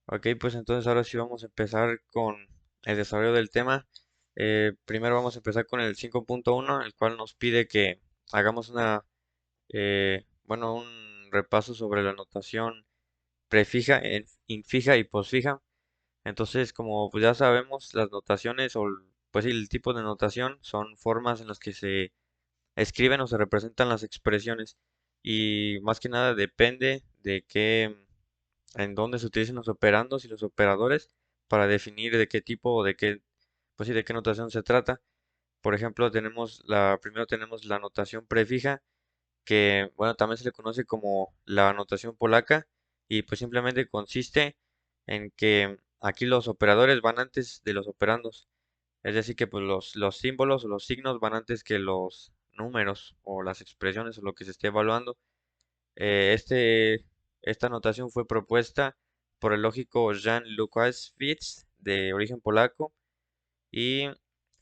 Ok, pues entonces ahora sí vamos a empezar con el desarrollo del tema. Primero vamos a empezar con el 5.1, el cual nos pide que hagamos un repaso sobre la notación prefija, infija y posfija. Entonces, como pues ya sabemos, las notaciones pues sí, el tipo de notación son formas en las que se escriben o se representan las expresiones y más que nada depende de en dónde se utilizan los operandos y los operadores para definir de qué tipo o pues sí, de qué notación se trata. Por ejemplo, primero tenemos la notación prefija, que, bueno, también se le conoce como la notación polaca, y pues simplemente consiste en que aquí los operadores van antes de los operandos. Es decir, que pues los símbolos o los signos van antes que los números o las expresiones o lo que se esté evaluando. Esta notación fue propuesta por el lógico Jan Lukasiewicz, de origen polaco, y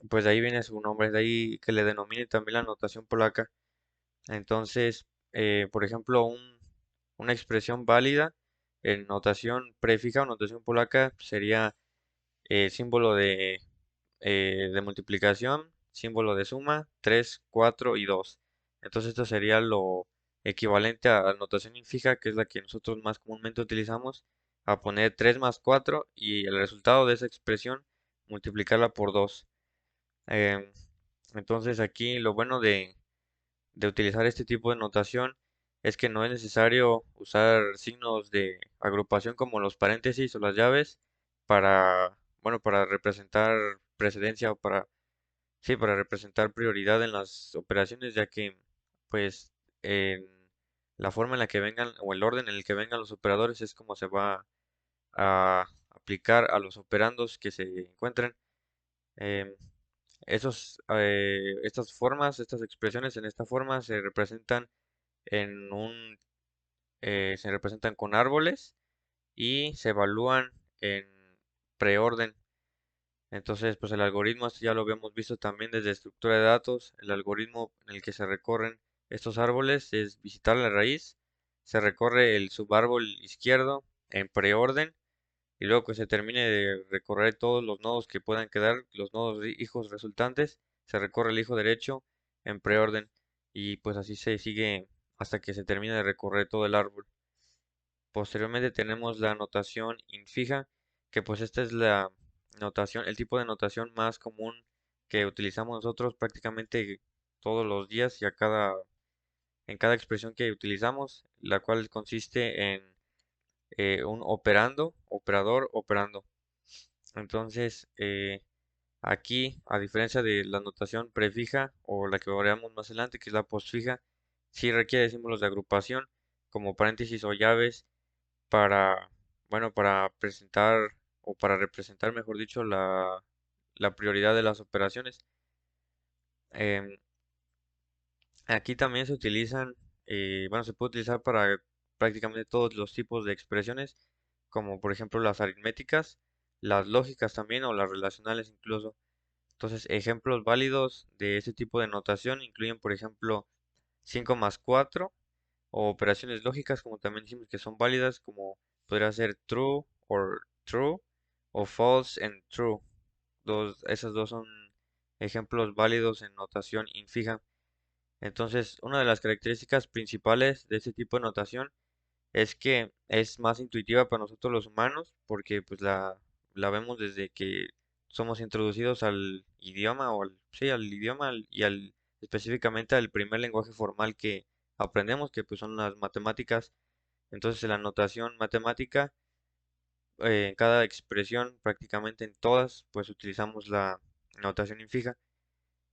pues de ahí viene su nombre, de ahí que le denomine también la notación polaca. Entonces, por ejemplo, una expresión válida en notación prefija o notación polaca sería símbolo de multiplicación, símbolo de suma, 3, 4 y 2. Entonces esto sería lo equivalente a la notación infija, que es la que nosotros más comúnmente utilizamos, a poner 3 más 4 y el resultado de esa expresión multiplicarla por 2. Em, entonces aquí lo bueno de utilizar este tipo de notación es que no es necesario usar signos de agrupación como los paréntesis o las llaves para representar precedencia o sí, para representar prioridad en las operaciones, ya que, pues, en la forma en la que vengan o el orden en el que vengan los operadores es como se va a aplicar a los operandos que se encuentren. Em, estas expresiones en esta forma en un, se representan con árboles y se evalúan en preorden. Entonces, pues el algoritmo, esto ya lo habíamos visto también desde estructura de datos. El algoritmo en el que se recorren estos árboles es visitar la raíz, se recorre el subárbol izquierdo en preorden y luego que se termine de recorrer todos los nodos que puedan quedar, los nodos hijos resultantes, se recorre el hijo derecho en preorden y pues así se sigue hasta que se termine de recorrer todo el árbol. Posteriormente tenemos la notación infija, que pues esta es la notación, el tipo de notación más común que utilizamos nosotros prácticamente todos los días y en cada expresión que utilizamos, la cual consiste en un operando, operador, operando. Entonces, aquí, a diferencia de la notación prefija o la que veremos más adelante, que es la postfija, sí requiere símbolos de agrupación como paréntesis o llaves para, para presentar o para representar, mejor dicho, la prioridad de las operaciones. Em, Aquí también se utilizan, se puede utilizar para prácticamente todos los tipos de expresiones, como por ejemplo las aritméticas, las lógicas también o las relacionales incluso. Entonces, ejemplos válidos de este tipo de notación incluyen, por ejemplo, 5 más 4 o operaciones lógicas, como también decimos que son válidas, como podría ser true o false and true. Esas dos son ejemplos válidos en notación infija. Entonces, una de las características principales de este tipo de notación es que es más intuitiva para nosotros los humanos, porque pues la vemos desde que somos introducidos al idioma sí, al idioma específicamente al primer lenguaje formal que aprendemos, que pues son las matemáticas. Entonces, en la notación matemática, en cada expresión, prácticamente en todas, pues utilizamos la notación infija.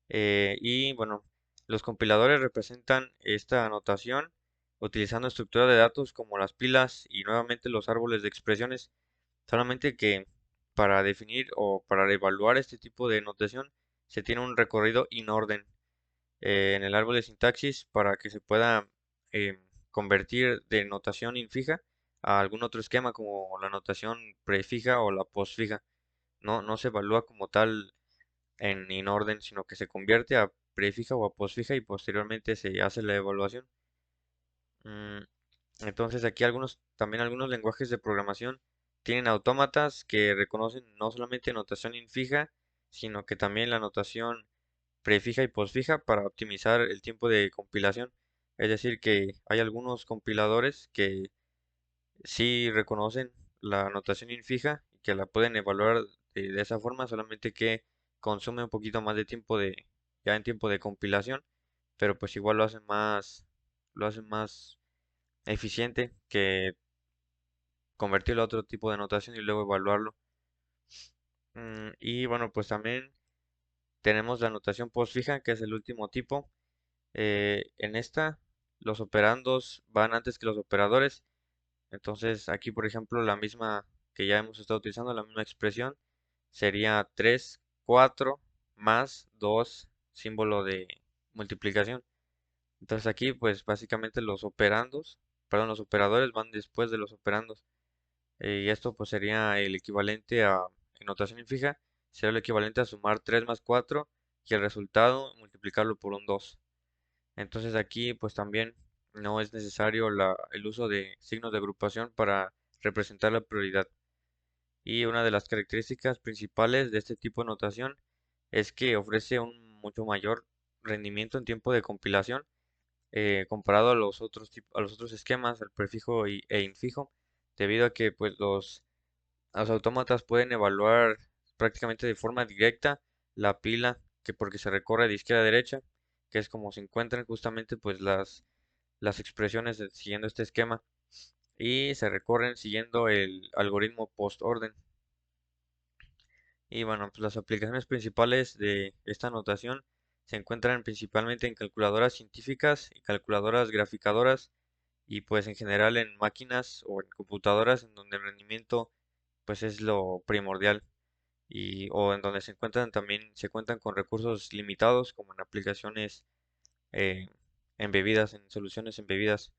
Y bueno, los compiladores representan esta notación utilizando estructuras de datos como las pilas y nuevamente los árboles de expresiones. Solamente que para definir o para evaluar este tipo de notación se tiene un recorrido in orden en el árbol de sintaxis para que se pueda eh, convertir de notación infija a algún otro esquema como la notación prefija o la postfija. No se evalúa como tal en in orden, sino que se convierte a prefija o a postfija y posteriormente se hace la evaluación. Mm, entonces aquí también algunos lenguajes de programación tienen autómatas que reconocen no solamente notación infija, sino que también la notación prefija y posfija para optimizar el tiempo de compilación. Es decir, que hay algunos compiladores que sí reconocen la notación infija y que la pueden evaluar de esa forma, solamente que consume un poquito más de tiempo ya en tiempo de compilación, pero pues igual lo hacen más eficiente que convertirlo a otro tipo de notación y luego evaluarlo. Y bueno, pues también tenemos la notación postfija, que es el último tipo. En esta, los operandos van antes que los operadores. Entonces, aquí, por ejemplo, la misma que ya hemos estado utilizando, la misma expresión, sería 3 4 más 2 símbolo de multiplicación. Entonces aquí, pues básicamente los operadores van después de los operandos. Y esto pues sería el equivalente en notación fija, sería el equivalente a sumar 3 más 4 y el resultado multiplicarlo por un 2. Entonces aquí pues también no es necesario el uso de signos de agrupación para representar la prioridad. Y una de las características principales de este tipo de notación es que ofrece un mucho mayor rendimiento en tiempo de compilación comparado a a los otros esquemas, el prefijo e infijo, debido a que pues los autómatas pueden evaluar prácticamente de forma directa la pila que porque se recorre de izquierda a derecha, que es como se encuentran justamente pues las expresiones siguiendo este esquema y se recorren siguiendo el algoritmo post-orden. Y bueno, pues las aplicaciones principales de esta notación se encuentran principalmente en calculadoras científicas y calculadoras graficadoras y pues en general en máquinas o en computadoras en donde el rendimiento pues es lo primordial y o en donde se cuentan con recursos limitados como en aplicaciones eh, embebidas, en soluciones embebidas.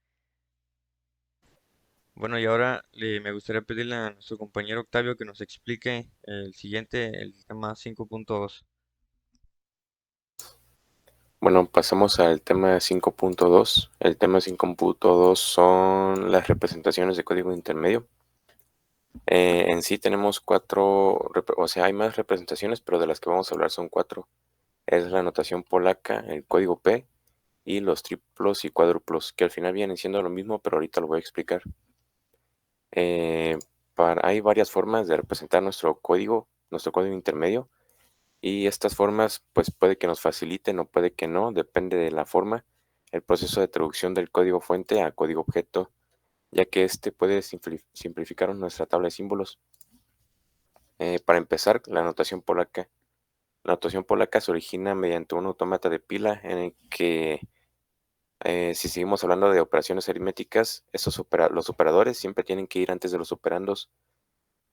Bueno, y ahora me gustaría pedirle a nuestro compañero Octavio que nos explique el tema 5.2. Bueno, pasamos al tema 5.2. El tema 5.2 son las representaciones de código intermedio. En sí tenemos o sea, hay más representaciones, pero de las que vamos a hablar son cuatro. Es la notación polaca, el código P y los triplos y cuádruplos, que al final vienen siendo lo mismo, pero ahorita lo voy a explicar. Eh, hay varias formas de representar nuestro código intermedio. Y estas formas, pues puede que nos faciliten o puede que no, depende de la forma, el proceso de traducción del código fuente a código objeto, ya que este puede simplificar nuestra tabla de símbolos. Para empezar, la notación polaca. La notación polaca se origina mediante un autómata de pila en el que, si seguimos hablando de operaciones aritméticas, los operadores siempre tienen que ir antes de los operandos.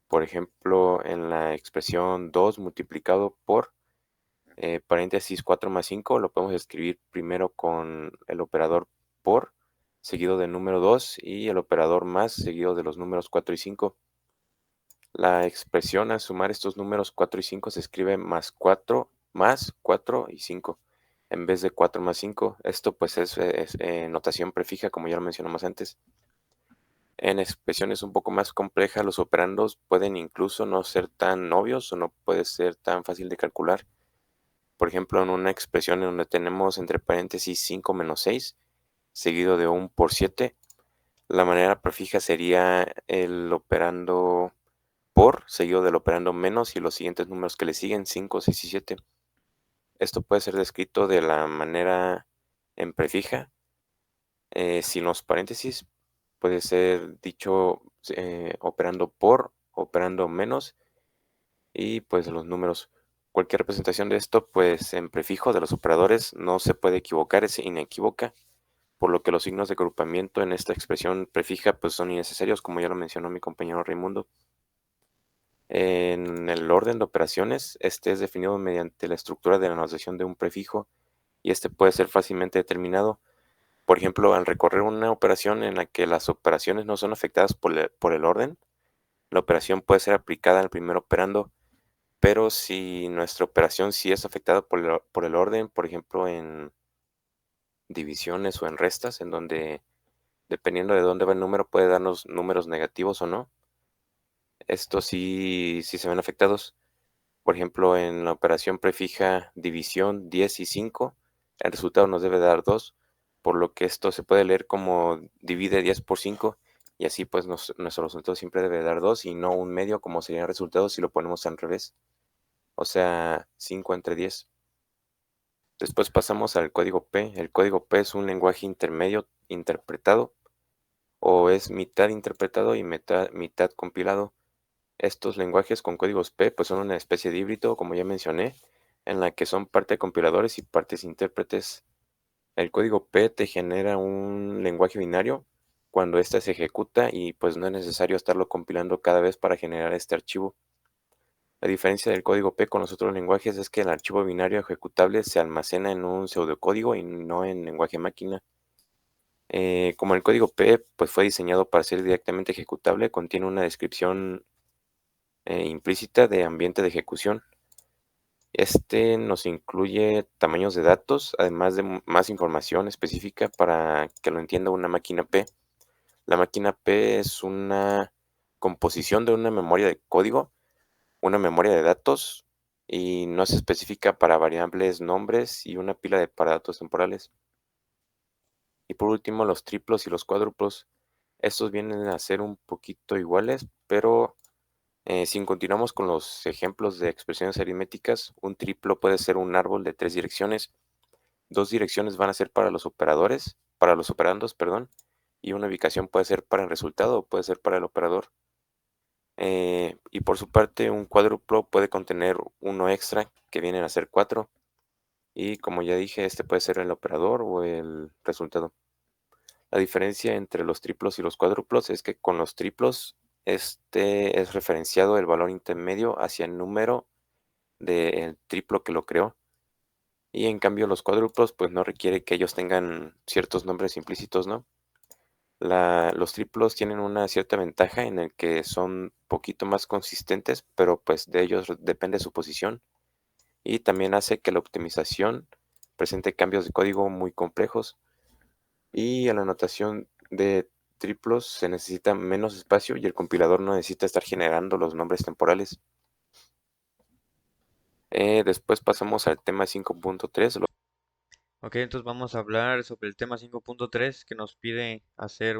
Por ejemplo, en la expresión 2 multiplicado por paréntesis 4 más 5 lo podemos escribir primero con el operador por, seguido del número 2 y el operador más, seguido de los números 4 y 5. La expresión al sumar estos números 4 y 5 se escribe más 4 y 5 en vez de 4 más 5. Esto pues es notación prefija, como ya lo mencionamos antes. En expresiones un poco más complejas, los operandos pueden incluso no ser tan obvios o no puede ser tan fácil de calcular. Por ejemplo, en una expresión en donde tenemos entre paréntesis 5 menos 6, seguido de un por 7, la manera prefija sería el operando por, seguido del operando menos y los siguientes números que le siguen, 5, 6 y 7. Esto puede ser descrito de la manera en prefija, sin los paréntesis. Puede ser dicho operando por, operando menos y pues los números. Cualquier representación de esto, pues en prefijo de los operadores no se puede equivocar, es inequívoca, por lo que los signos de agrupamiento en esta expresión prefija pues son innecesarios, como ya lo mencionó mi compañero Raimundo. En el orden de operaciones, este es definido mediante la estructura de la notación de un prefijo y este puede ser fácilmente determinado. Por ejemplo, al recorrer una operación en la que las operaciones no son afectadas por el orden, la operación puede ser aplicada al primer operando. Pero si nuestra operación sí es afectada por el orden, por ejemplo, en divisiones o en restas, en donde dependiendo de dónde va el número puede darnos números negativos o no, estos sí se ven afectados. Por ejemplo, en la operación prefija división 10 y 5, el resultado nos debe dar 2, por lo que esto se puede leer como divide 10 por 5, y así pues nuestro resultado siempre debe dar 2 y no un medio como sería el resultado si lo ponemos al revés, o sea 5 entre 10. Después pasamos al código P. El código P es un lenguaje intermedio interpretado, o es mitad interpretado y mitad compilado. Estos lenguajes con códigos P pues son una especie de híbrido, como ya mencioné, en la que son parte compiladores y partes intérpretes. El código P te genera un lenguaje binario cuando éste se ejecuta y pues no es necesario estarlo compilando cada vez para generar este archivo. La diferencia del código P con los otros lenguajes es que el archivo binario ejecutable se almacena en un pseudocódigo y no en lenguaje máquina. Como el código P pues fue diseñado para ser directamente ejecutable, contiene una descripción implícita de ambiente de ejecución. Este nos incluye tamaños de datos, además de más información específica para que lo entienda una máquina P. La máquina P es una composición de una memoria de código, una memoria de datos, y no es específica para variables, nombres y una pila para datos temporales. Y por último, los triplos y los cuádruplos. Estos vienen a ser un poquito iguales, pero si continuamos con los ejemplos de expresiones aritméticas, un triplo puede ser un árbol de 3 direcciones. 2 direcciones van a ser para los operandos, perdón, y una ubicación puede ser para el resultado o puede ser para el operador. Y por su parte, un cuádruplo puede contener uno extra, que vienen a ser 4. Y como ya dije, este puede ser el operador o el resultado. La diferencia entre los triplos y los cuádruplos es que con los triplos, este es referenciado el valor intermedio hacia el número del triplo que lo creó. Y en cambio los cuádruplos, pues no requiere que ellos tengan ciertos nombres implícitos, ¿no? Los triplos tienen una cierta ventaja en el que son poquito más consistentes, pero pues de ellos depende su posición. Y también hace que la optimización presente cambios de código muy complejos. Y a la notación de triplos se necesita menos espacio y el compilador no necesita estar generando los nombres temporales. Después pasamos al tema 5.3. Ok, entonces vamos a hablar sobre el tema 5.3 que nos pide hacer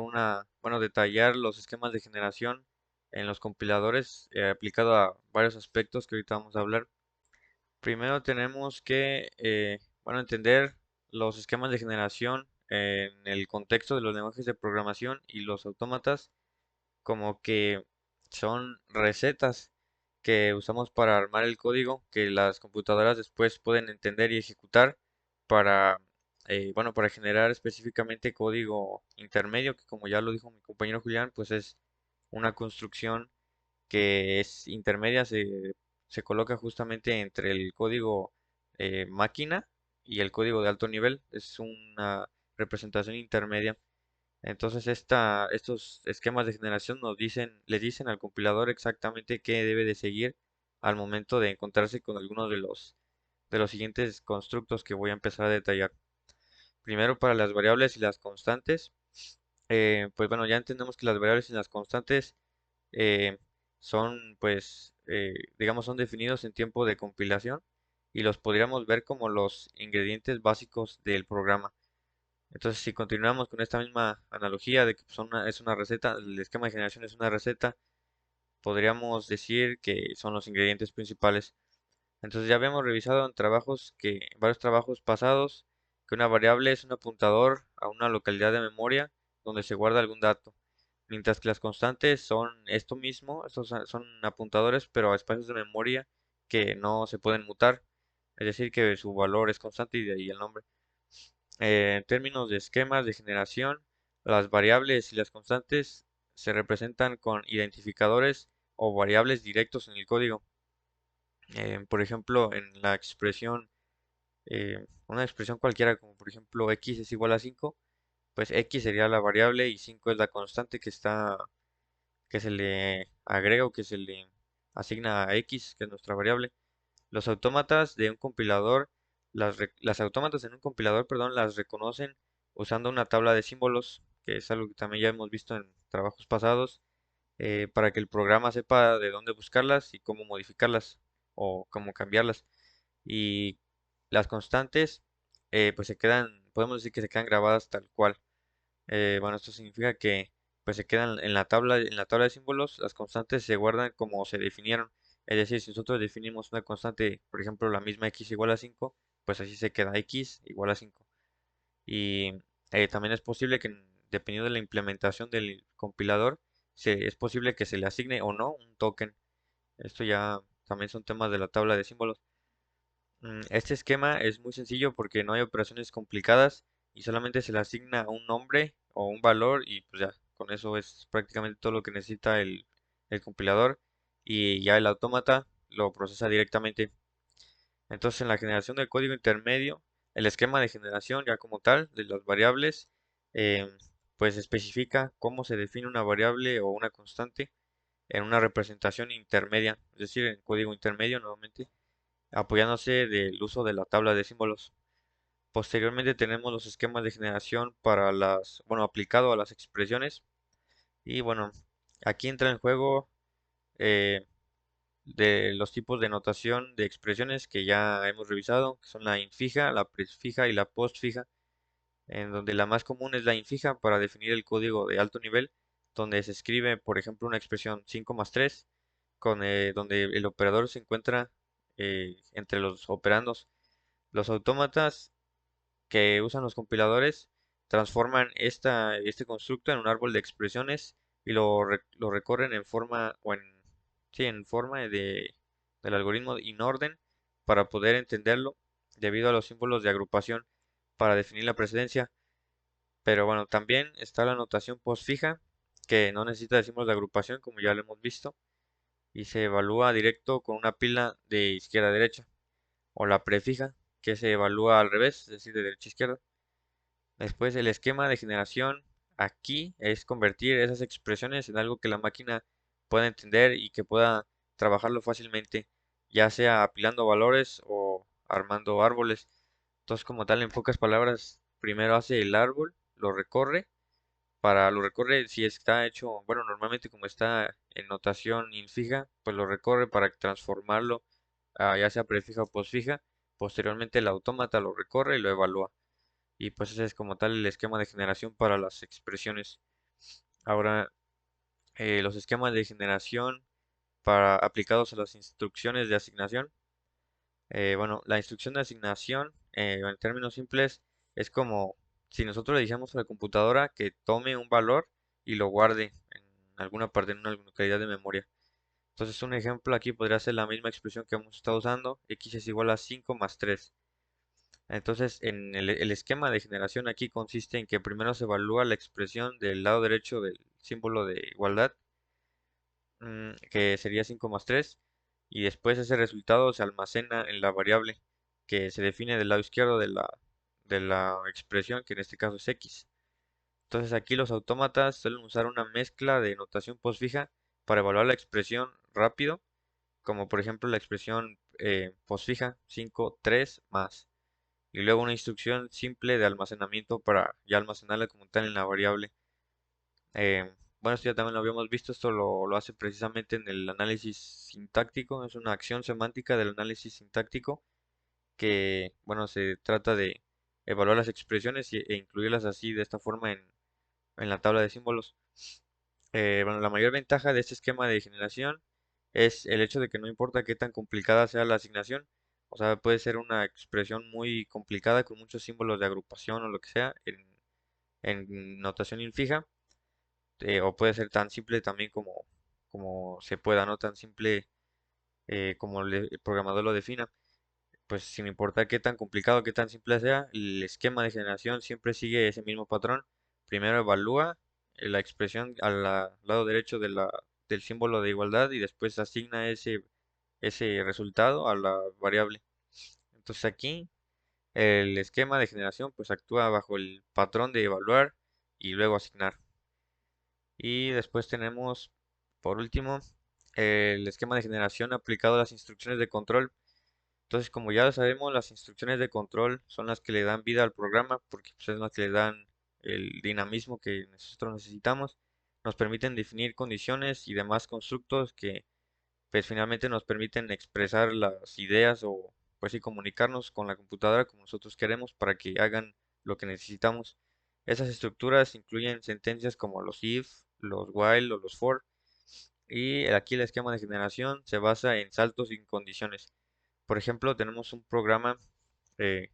detallar los esquemas de generación en los compiladores aplicado a varios aspectos que ahorita vamos a hablar. Primero tenemos que, entender los esquemas de generación en el contexto de los lenguajes de programación y los autómatas como que son recetas que usamos para armar el código que las computadoras después pueden entender y ejecutar para, para generar específicamente código intermedio, que como ya lo dijo mi compañero Julián, pues es una construcción que es intermedia, se coloca justamente entre el código máquina y el código de alto nivel, es una representación intermedia. Entonces estos esquemas de generación le dicen al compilador exactamente qué debe de seguir al momento de encontrarse con alguno de los siguientes constructos que voy a empezar a detallar. Primero para las variables y las constantes. Pues bueno, ya entendemos que las variables y las constantes eh, son digamos son definidos en tiempo de compilación y los podríamos ver como los ingredientes básicos del programa. Entonces, si continuamos con esta misma analogía de que es una receta, el esquema de generación es una receta, podríamos decir que son los ingredientes principales. Entonces, ya habíamos revisado en varios trabajos pasados, que una variable es un apuntador a una localidad de memoria donde se guarda algún dato, mientras que las constantes son esto mismo, son apuntadores, pero a espacios de memoria que no se pueden mutar, es decir, que su valor es constante y de ahí el nombre. En términos de esquemas de generación, las variables y las constantes se representan con identificadores o variables directos en el código. Por ejemplo, en la expresión, una expresión cualquiera, como por ejemplo x es igual a 5, pues x sería la variable y 5 es la constante que se le agrega o que se le asigna a x, que es nuestra variable. Los autómatas de un compilador, las autómatas en un compilador, perdón, las reconocen usando una tabla de símbolos, que es algo que también ya hemos visto en trabajos pasados. para que el programa sepa de dónde buscarlas y cómo modificarlas o cómo cambiarlas. Y las constantes, pues se quedan, podemos decir que se quedan grabadas tal cual. Bueno, esto significa que pues se quedan en la tabla de símbolos, las constantes se guardan como se definieron. Es decir, si nosotros definimos una constante, por ejemplo, la misma x igual a 5, pues así se queda x igual a 5. Y también es posible que, dependiendo de la implementación del compilador, es posible que se le asigne o no un token. Esto ya también son temas de la tabla de símbolos. Este esquema es muy sencillo porque no hay operaciones complicadas y solamente se le asigna un nombre o un valor y pues ya, con eso es prácticamente todo lo que necesita el compilador y ya el autómata lo procesa directamente. Entonces en la generación del código intermedio, el esquema de generación ya como tal de las variables, eh, pues especifica cómo se define una variable o una constante en una representación intermedia, es decir, en código intermedio nuevamente apoyándose del uso de la tabla de símbolos. Posteriormente tenemos los esquemas de generación para bueno, aplicado a las expresiones. Y bueno, aquí entra en juego eh, de los tipos de notación de expresiones que ya hemos revisado, que son la infija, la prefija y la postfija, en donde la más común es la infija para definir el código de alto nivel, donde se escribe, por ejemplo, una expresión 5 más 3, donde el operador se encuentra entre los operandos. Los autómatas que usan los compiladores transforman este constructo en un árbol de expresiones y lo recorren en forma sí, en forma del algoritmo in orden para poder entenderlo debido a los símbolos de agrupación para definir la precedencia. Pero bueno, también está la notación postfija que no necesita de símbolos de agrupación como ya lo hemos visto y se evalúa directo con una pila de izquierda a derecha o la prefija que se evalúa al revés, es decir, de derecha a izquierda. Después el esquema de generación aquí es convertir esas expresiones en algo que la máquina pueda entender y que pueda trabajarlo fácilmente, ya sea apilando valores o armando árboles. Entonces, como tal, en pocas palabras, primero hace el árbol, lo recorre si está hecho, bueno, normalmente como está en notación infija, pues lo recorre para transformarlo a ya sea prefija o posfija. Posteriormente el autómata lo recorre y lo evalúa. Y pues ese es como tal el esquema de generación para las expresiones. Ahora, los esquemas de generación para aplicados a las instrucciones de asignación. Bueno, la instrucción de asignación, en términos simples, es como si nosotros le dijéramos a la computadora que tome un valor y lo guarde en alguna parte, en una localidad de memoria. Entonces, un ejemplo aquí podría ser la misma expresión que hemos estado usando, x es igual a 5 más 3. Entonces, en el esquema de generación aquí consiste en que primero se evalúa la expresión del lado derecho del símbolo de igualdad, que sería 5 más 3, y después ese resultado se almacena en la variable que se define del lado izquierdo de la expresión, que en este caso es x. Entonces aquí los autómatas suelen usar una mezcla de notación postfija para evaluar la expresión rápido, como por ejemplo la expresión postfija 5, 3 más y luego una instrucción simple de almacenamiento para ya almacenarla como tal en la variable. Bueno, esto ya también lo habíamos visto, esto lo hace precisamente en el análisis sintáctico, es una acción semántica del análisis sintáctico que, bueno, se trata de evaluar las expresiones e incluirlas así de esta forma en la tabla de símbolos. Bueno, la mayor ventaja de este esquema de generación es el hecho de que no importa qué tan complicada sea la asignación, o sea, puede ser una expresión muy complicada con muchos símbolos de agrupación o lo que sea en notación infija, o puede ser tan simple también como se pueda, no tan simple como el programador lo defina. Pues sin importar qué tan complicado, qué tan simple sea, el esquema de generación siempre sigue ese mismo patrón. Primero evalúa la expresión al lado derecho del símbolo de igualdad y después asigna ese resultado a la variable. Entonces aquí el esquema de generación pues actúa bajo el patrón de evaluar y luego asignar. Y después tenemos, por último, el esquema de generación aplicado a las instrucciones de control. Entonces, como ya lo sabemos, las instrucciones de control son las que le dan vida al programa porque pues, es las que le dan el dinamismo que nosotros necesitamos. nos permiten definir condiciones y demás constructos que pues finalmente nos permiten expresar las ideas o pues sí comunicarnos con la computadora como nosotros queremos para que hagan lo que necesitamos. Esas estructuras incluyen sentencias como los if, los while o los for, y aquí el esquema de generación se basa en saltos sin condiciones. Por ejemplo, tenemos un programa, eh,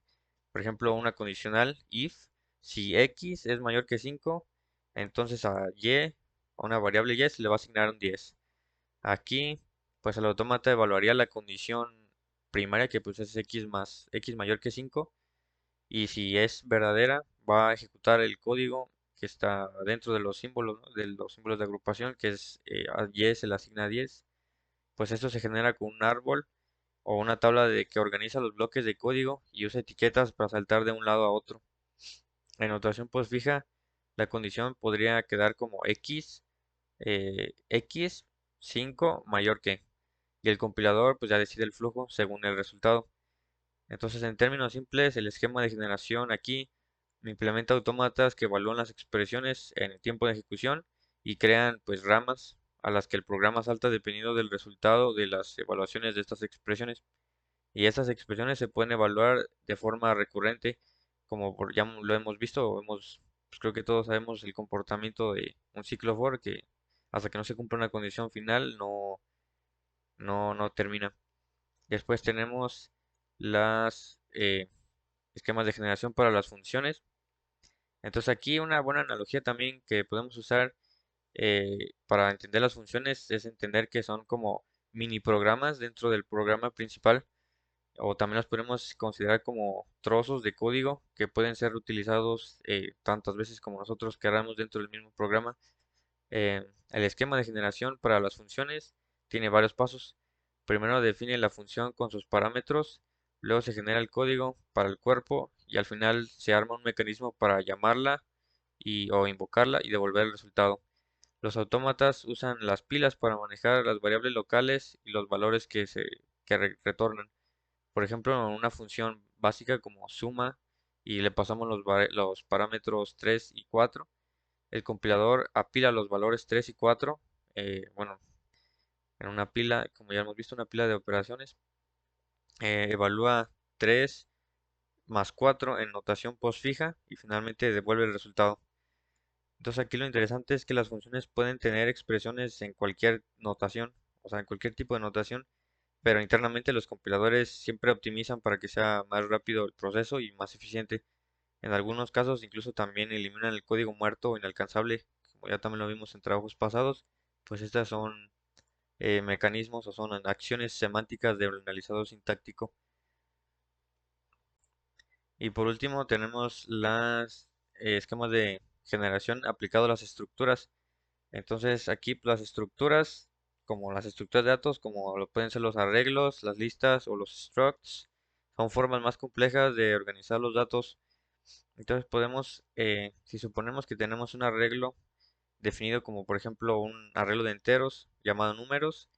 por ejemplo, una condicional if, si x es mayor que 5, entonces a y, a una variable y, se le va a asignar un 10. Aquí, pues el autómata evaluaría la condición primaria, que pues es x más x mayor que 5, y si es verdadera, va a ejecutar el código que está dentro de los símbolos, ¿no? De los símbolos de agrupación, que es a y se le asigna 10. Pues esto se genera con un árbol o una tabla de que organiza los bloques de código y usa etiquetas para saltar de un lado a otro. En notación postfija, la condición podría quedar como x 5 mayor que, y el compilador pues ya decide el flujo según el resultado. Entonces, en términos simples, el esquema de generación aquí implementa autómatas que evalúan las expresiones en el tiempo de ejecución y crean pues ramas a las que el programa salta dependiendo del resultado de las evaluaciones de estas expresiones. Y estas expresiones se pueden evaluar de forma recurrente, como ya lo hemos visto, pues creo que todos sabemos el comportamiento de un ciclo for que hasta que no se cumpla una condición final no termina. Después tenemos las esquemas de generación para las funciones. Entonces aquí una buena analogía también que podemos usar para entender las funciones es entender que son como mini programas dentro del programa principal, o también los podemos considerar como trozos de código que pueden ser utilizados tantas veces como nosotros queramos dentro del mismo programa. El esquema de generación para las funciones tiene varios pasos. Primero define la función con sus parámetros, luego se genera el código para el cuerpo y al final se arma un mecanismo para llamarla o invocarla y devolver el resultado. Los autómatas usan las pilas para manejar las variables locales y los valores que retornan. Por ejemplo, una función básica como suma y le pasamos los parámetros 3 y 4. El compilador apila los valores 3 y 4, bueno, en una pila, como ya hemos visto, una pila de operaciones, evalúa 3 más 4 en notación postfija y finalmente devuelve el resultado. Entonces aquí lo interesante es que las funciones pueden tener expresiones en cualquier notación, o sea, en cualquier tipo de notación, pero internamente los compiladores siempre optimizan para que sea más rápido el proceso y más eficiente. En algunos casos incluso también eliminan el código muerto o inalcanzable, como ya también lo vimos en trabajos pasados, pues estas son mecanismos o son acciones semánticas de analizador sintáctico. Y por último tenemos las esquemas de generación aplicado a las estructuras. Entonces aquí pues, las estructuras, como las estructuras de datos, como lo pueden ser los arreglos, las listas o los structs, son formas más complejas de organizar los datos. Entonces podemos, si suponemos que tenemos un arreglo definido como por ejemplo un arreglo de enteros llamado números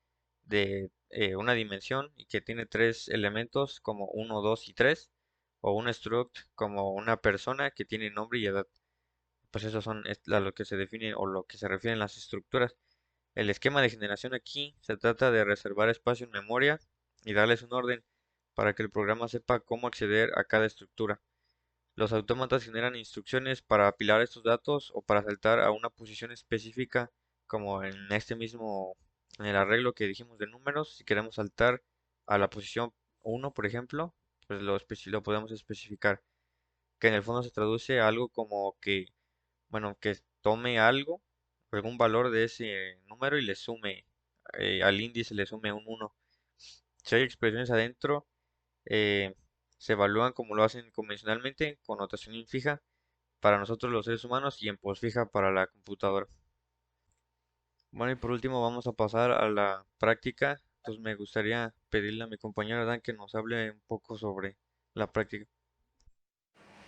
de una dimensión y que tiene tres elementos como uno 2 y 3, o un struct como una persona que tiene nombre y edad. Pues eso es a lo que se define o lo que se refieren las estructuras. El esquema de generación aquí se trata de reservar espacio en memoria y darles un orden para que el programa sepa cómo acceder a cada estructura. Los autómatas generan instrucciones para apilar estos datos o para saltar a una posición específica, como en este mismo, en el arreglo que dijimos de números. Si queremos saltar a la posición 1, por ejemplo, pues lo podemos especificar, que en el fondo se traduce a algo como que, bueno, que tome algo, algún valor de ese número y le sume, al índice le sume un 1. Si hay expresiones adentro, eh, se evalúan como lo hacen convencionalmente, con notación infija para nosotros los seres humanos y en postfija para la computadora. Bueno, y por último vamos a pasar a la práctica. Entonces me gustaría pedirle a mi compañero Dan que nos hable un poco sobre la práctica.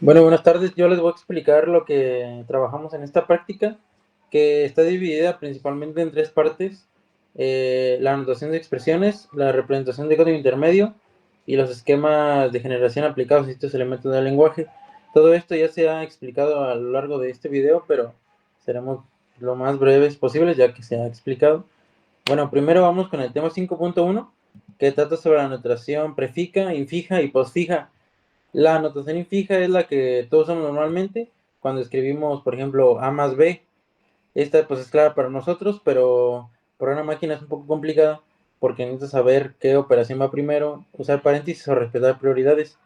Bueno, buenas tardes. Yo les voy a explicar lo que trabajamos en esta práctica, que está dividida principalmente en tres partes: la anotación de expresiones, la representación de código intermedio y los esquemas de generación aplicados a estos elementos del lenguaje. Todo esto ya se ha explicado a lo largo de este video, pero seremos lo más breves posibles, ya que se ha explicado. Bueno, primero vamos con el tema 5.1, que trata sobre la notación prefija, infija y posfija. La notación infija es la que todos usamos normalmente cuando escribimos, por ejemplo, A más B. Esta pues es clara para nosotros, pero para una máquina es un poco complicada porque necesitas saber qué operación va primero, usar paréntesis o respetar prioridades.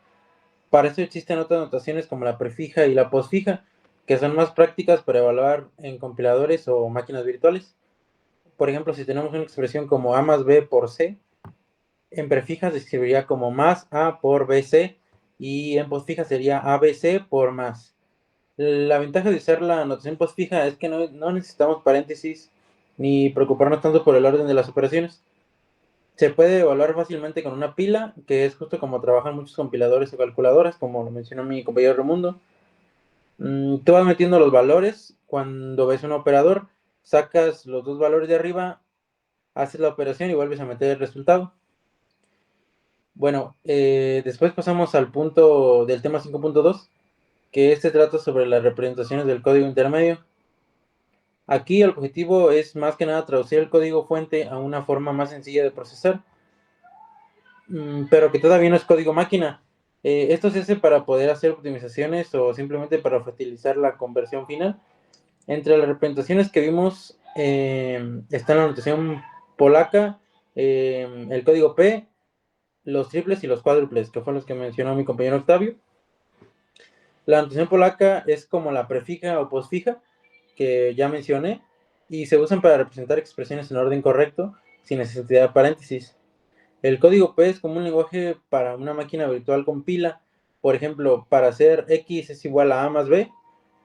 Para eso existen otras notaciones como la prefija y la posfija, que son más prácticas para evaluar en compiladores o máquinas virtuales. Por ejemplo, si tenemos una expresión como A más B por C, en prefija se escribiría como más A por BC y en posfija sería ABC por más. La ventaja de usar la notación postfija es que no necesitamos paréntesis ni preocuparnos tanto por el orden de las operaciones. Se puede evaluar fácilmente con una pila, que es justo como trabajan muchos compiladores o calculadoras, como lo mencionó mi compañero Raimundo. Tú vas metiendo los valores, cuando ves un operador, sacas los dos valores de arriba, haces la operación y vuelves a meter el resultado. Bueno, después pasamos al punto del tema 5.2, que este trata sobre las representaciones del código intermedio. Aquí el objetivo es más que nada traducir el código fuente a una forma más sencilla de procesar, pero que todavía no es código máquina. Esto se hace para poder hacer optimizaciones o simplemente para facilitar la conversión final. Entre las representaciones que vimos está la notación polaca, el código P, los triples y los cuádruples, que fueron los que mencionó mi compañero Octavio. La notación polaca es como la prefija o posfija, que ya mencioné, y se usan para representar expresiones en orden correcto, sin necesidad de paréntesis. El código P es como un lenguaje para una máquina virtual con pila. Por ejemplo, para hacer X es igual a más B,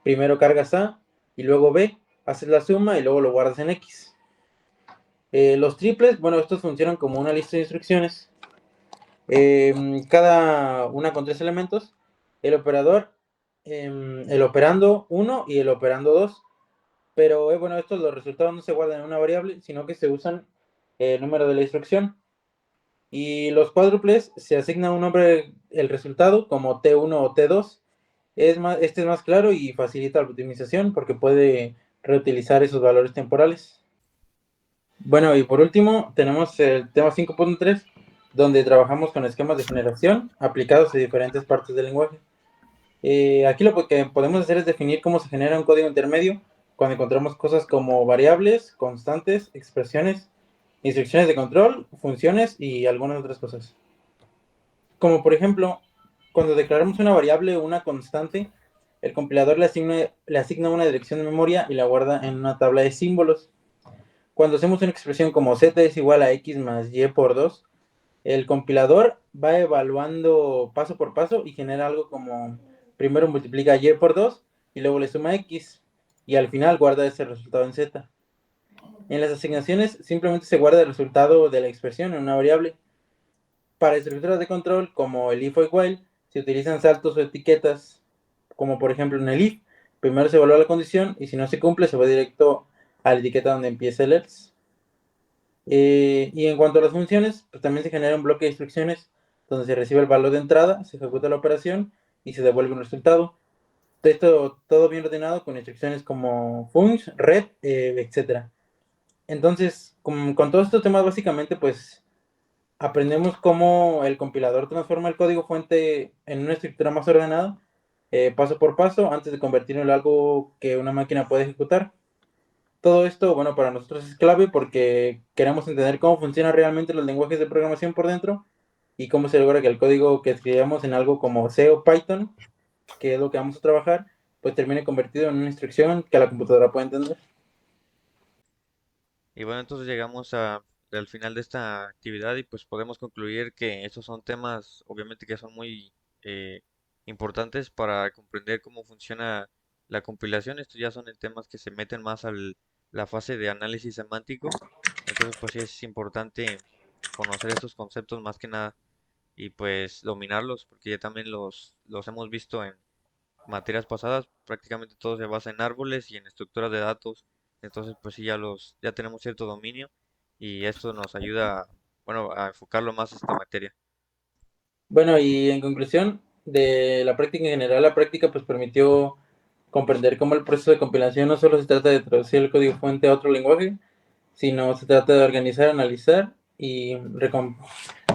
primero cargas A y luego B, haces la suma y luego lo guardas en X. Los triples, bueno, estos funcionan como una lista de instrucciones, cada una con tres elementos. El operador, el operando 1 y el operando 2. Pero bueno, estos los resultados no se guardan en una variable, sino que se usan el número de la instrucción. Y los cuádruples se asigna un nombre el resultado como T1 o T2. Este es más claro y facilita la optimización porque puede reutilizar esos valores temporales. Bueno, y por último tenemos el tema 5.3, donde trabajamos con esquemas de generación aplicados a diferentes partes del lenguaje. Aquí lo que podemos hacer es definir cómo se genera un código intermedio cuando encontramos cosas como variables, constantes, expresiones, instrucciones de control, funciones y algunas otras cosas. Como por ejemplo, cuando declaramos una variable o una constante, el compilador le asigna una dirección de memoria y la guarda en una tabla de símbolos. Cuando hacemos una expresión como z es igual a x más y por 2, el compilador va evaluando paso por paso y genera algo como primero multiplica y por 2 y luego le suma x y al final guarda ese resultado en z. En las asignaciones simplemente se guarda el resultado de la expresión en una variable. Para estructuras de control como el if o while se utilizan saltos o etiquetas, como por ejemplo en el if, primero se evalúa la condición y si no se cumple se va directo a la etiqueta donde empieza el else. Y en cuanto a las funciones, pues también se genera un bloque de instrucciones donde se recibe el valor de entrada, se ejecuta la operación y se devuelve un resultado. Esto todo bien ordenado con instrucciones como func, red, etc. Entonces, con todos estos temas básicamente pues aprendemos cómo el compilador transforma el código fuente en una estructura más ordenada, paso por paso, antes de convertirlo en algo que una máquina puede ejecutar. Todo esto, bueno, para nosotros es clave porque queremos entender cómo funcionan realmente los lenguajes de programación por dentro y cómo se logra que el código que escribamos en algo como C o Python, que es lo que vamos a trabajar, pues termine convertido en una instrucción que la computadora pueda entender. Y bueno, entonces llegamos al final de esta actividad y pues podemos concluir que estos son temas obviamente que son muy eh, importantes para comprender cómo funciona la compilación. Estos ya son temas que se meten más a la fase de análisis semántico. Entonces pues sí es importante conocer estos conceptos más que nada y pues dominarlos porque ya también los hemos visto en materias pasadas. Prácticamente todo se basa en árboles y en estructuras de datos. Entonces, pues sí, ya tenemos cierto dominio y esto nos ayuda, bueno, a enfocarlo más a esta materia. Bueno, y en conclusión de la práctica en general, la práctica pues permitió comprender cómo el proceso de compilación no solo se trata de traducir el código fuente a otro lenguaje, sino se trata de organizar, analizar y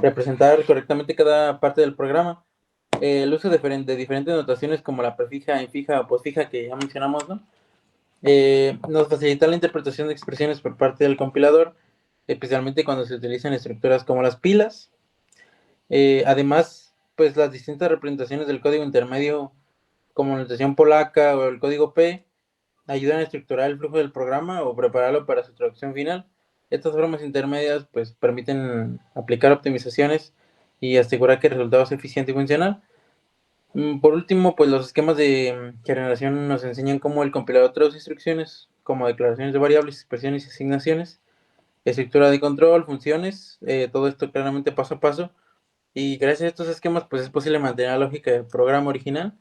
representar correctamente cada parte del programa. El uso de diferentes notaciones como la prefija, infija o postfija que ya mencionamos, ¿no? Nos facilita la interpretación de expresiones por parte del compilador, especialmente cuando se utilizan estructuras como las pilas. Además, pues las distintas representaciones del código intermedio, como la notación polaca o el código P, ayudan a estructurar el flujo del programa o prepararlo para su traducción final. Estas formas intermedias pues permiten aplicar optimizaciones y asegurar que el resultado sea eficiente y funcional. Por último, pues los esquemas de generación nos enseñan cómo el compilador traduce instrucciones, como declaraciones de variables, expresiones y asignaciones, estructura de control, funciones, todo esto claramente paso a paso. Y gracias a estos esquemas, pues es posible mantener la lógica del programa original,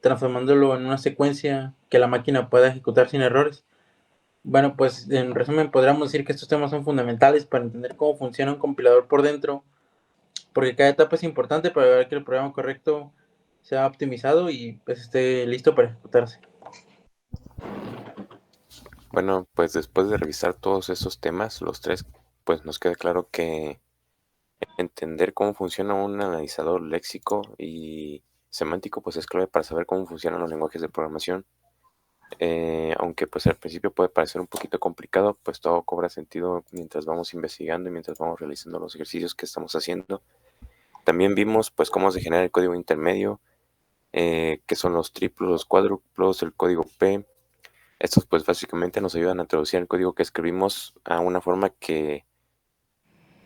transformándolo en una secuencia que la máquina pueda ejecutar sin errores. Bueno, pues en resumen podríamos decir que estos temas son fundamentales para entender cómo funciona un compilador por dentro, porque cada etapa es importante para ver que el programa correcto sea optimizado y pues esté listo para ejecutarse. Bueno, pues después de revisar todos esos temas, los tres, pues nos queda claro que entender cómo funciona un analizador léxico y semántico, pues es clave para saber cómo funcionan los lenguajes de programación. Aunque pues al principio puede parecer un poquito complicado, pues todo cobra sentido mientras vamos investigando y mientras vamos realizando los ejercicios que estamos haciendo. También vimos pues cómo se genera el código intermedio, que son los triplos, los cuádruplos, el código P. Estos pues básicamente nos ayudan a traducir el código que escribimos a una forma que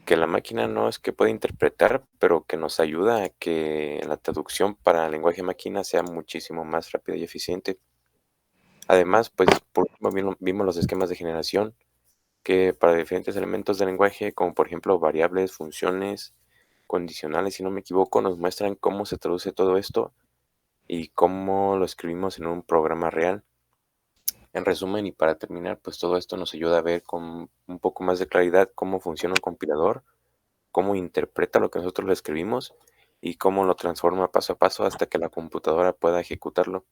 la máquina no es que pueda interpretar, pero que nos ayuda a que la traducción para el lenguaje máquina sea muchísimo más rápida y eficiente. Además, pues por último vimos los esquemas de generación, que para diferentes elementos del lenguaje, como por ejemplo variables, funciones, condicionales, si no me equivoco, nos muestran cómo se traduce todo esto y cómo lo escribimos en un programa real. En resumen y para terminar, pues todo esto nos ayuda a ver con un poco más de claridad cómo funciona un compilador, cómo interpreta lo que nosotros le escribimos y cómo lo transforma paso a paso hasta que la computadora pueda ejecutarlo.